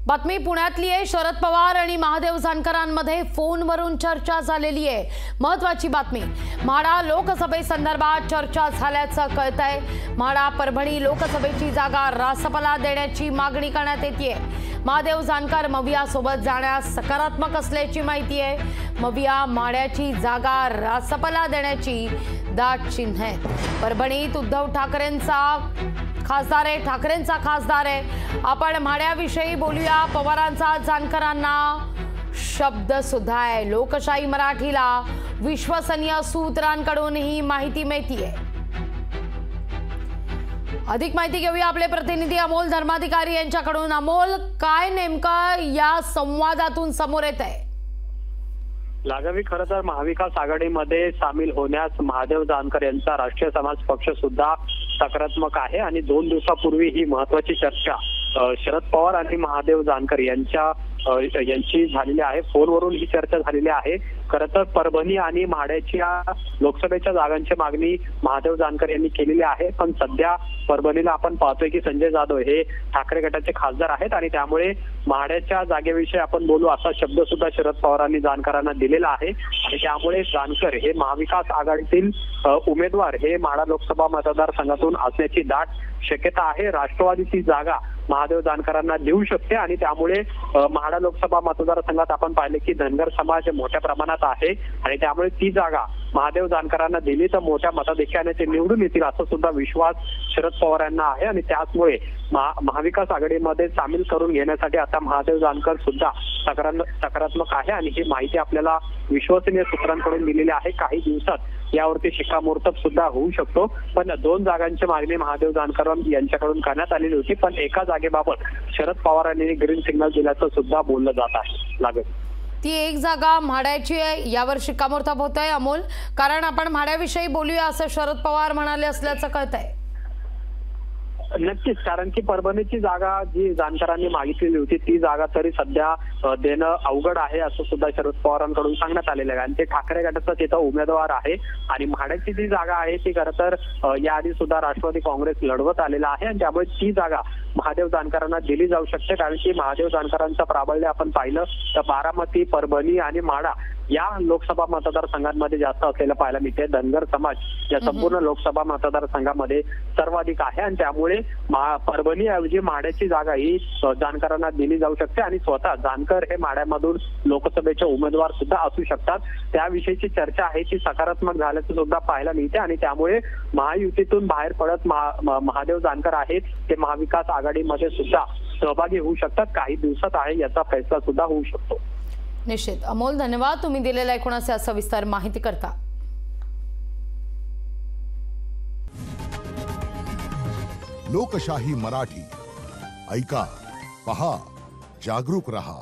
बातमी पुण्यातली आहे। शरद पवार आणि महादेव जानकरांमध्ये फोनवरून चर्चा झालेली आहे। महत्त्वाची बातमी, म्हाडा लोकसभेसंदर्भात चर्चा झाल्याचं कळतंय। म्हाडा परभणी लोकसभेची जागा रासपला देण्याची मागणी करण्यात येते। महादेव जानकर मविया सोबत जाण्यास सकारात्मक असल्याची माहिती आहे। मविया माड्याची जागा रासपला देण्याची दाट चिन्ह आहे। परभणीत उद्धव ठाकरेंचा खासदार आहे। आपण म्हाड्याविषयी बोलूया। पवारांचा जानकरांना शब्द सुद्धा आहे। लोकशाही मराठीला विश्वसनीय सूत्रांकडून ही माहिती मिळतीये। अधिक माहिती घेऊया आपले प्रतिनिधी अमोल धर्माधिकारी यांच्याकडून। अमोल, काय नेमकं या संवादातून समोर येत आहे? लाघवी, खरं तर महाविकास आघाडीमध्ये सामील होण्यास महादेव जानकर यांचा राष्ट्रीय समाज पक्ष सुद्धा सकारात्मक आहे आणि 2 दिवसापूर्वी ही महत्त्वाची चर्चा शरद पवार आणि महादेव जानकर यांची झालेली आहे। फोनवरून ही चर्चा झालेली आहे। खरं तर परभणी आणि म्हाड्याच्या लोकसभेच्या जागांची मागणी महादेव जानकर यांनी केलेली आहे, पण सध्या परभणीला आपण पाहतोय की संजय जाधव हे ठाकरे गटाचे खासदार आहेत आणि त्यामुळे म्हाड्याच्या जागेविषयी आपण बोलू असा शब्द सुद्धा शरद पवारांनी जानकरांना दिलेला आहे आणि त्यामुळे जानकर हे महाविकास आघाडीतील उमेदवार हे म्हाडा लोकसभा मतदारसंघातून असण्याची दाट शक्यता आहे। राष्ट्रवादीची जागा महादेव जानकरांना देऊ शकते आणि त्यामुळे म्हाडा लोकसभा मतदारसंघात आपण पाहिले की धनगर समाज मोठ्या प्रमाणात आहे आणि त्यामुळे ती जागा महादेव जानकरांना दिली तर मोठ्या मताधिक्याने ते निवडून येतील असा सुद्धा विश्वास शरद पवार यांना आहे आणि त्याचमुळे महाविकास आघाडीमध्ये सामील करून घेण्यासाठी आता महादेव जानकर सुद्धा सकारात्मक आहे आणि ही माहिती आपल्याला विश्वसनीय सूत्रांकडून दिलेली आहे। काही दिवसात यावरती शिक्कामोर्तब सुद्धा होऊ शकतो, पण 2 जागांची मागणी महादेव जानकर यांच्याकडून करण्यात आलेली होती, पण एका जागेबाबत शरद पवारांनी ग्रीन सिग्नल दिल्याचं सुद्धा बोललं जात आहे। लागेल ती एक जागा म्हाड्याची आहे, यावर शिक्कामोर्तब होत आहे अमोल, कारण आपण म्हाड्याविषयी बोलूया असं शरद पवार म्हणाले असल्याचं कळतंय। नक्कीच, कारण की परभणीची जागा जी जानकरांनी मागितलेली होती ती जागा तरी सध्या देणं अवघड आहे असं सुद्धा शरद पवारांकडून सांगण्यात आलेलं आहे आणि ते ठाकरे गटाचा तिथं उमेदवार आहे आणि म्हाड्याची जी जागा आहे ती खरं तर याआधी सुद्धा राष्ट्रवादी काँग्रेस लढवत आलेला आहे आणि त्यामुळे ती जागा महादेव जानकरांना दिली जाऊ शकते, कारण की महादेव जानकरांचं प्राबल्य आपण पाहिलं तर बारामती, परभणी आणि माढा या लोकसभा मतदारसंघांमध्ये जास्त असलेलं पाहायला मिळते। धनगर समाज या संपूर्ण लोकसभा मतदारसंघामध्ये सर्वाधिक आहे आणि त्यामुळे परभणी ऐवजी माड्याची जागा ही जानकरांना दिली जाऊ शकते आणि स्वतः जानकर हे माड्यामधून लोकसभेचे उमेदवार सुद्धा असू शकतात। त्याविषयीची चर्चा आहे ती सकारात्मक झाल्याचं सुद्धा पाहायला मिळते आणि त्यामुळे महायुतीतून बाहेर पडत महादेव जानकर आहेत ते महाविकास आघाडीमध्ये सुद्धा सहभागी होऊ शकतात। काही दिवसात आहे याचा फैसला सुद्धा होऊ शकतो। निश्चित अमोल, धन्यवाद तुम्ही दिलेल्या एकूणाचे सविस्तर माहिती करता। लोकशाही मराठी ऐका, पहा, जागरूक रहा।